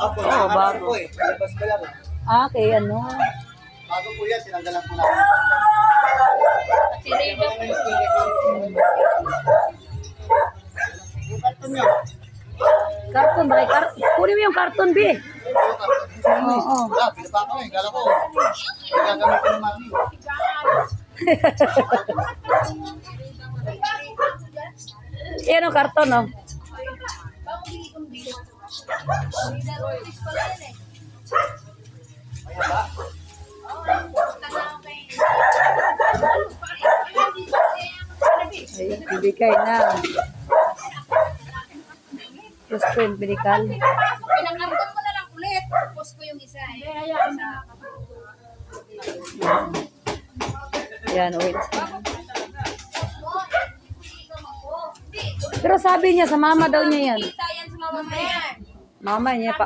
Opo, Oo, bago. po eh. Labas ko lang. Ah, kay ano? Bago po yan, sinanggalan po namin. Yung karton nyo. Karton ba? Kunin mo yung karton, B. Oo. Wala, pinapa ko eh. Kala ko, gagamitin ng mami. Yan ang karton, no? Ayun, bibigay na. Gusto yung medical. Pinaglantan ko na lang ulit. Tapos ko yung isa. Yan, wait. Pero sabi niya, sa mama daw niya yan. Isa yan sa mama mo yan. Mama niya pa.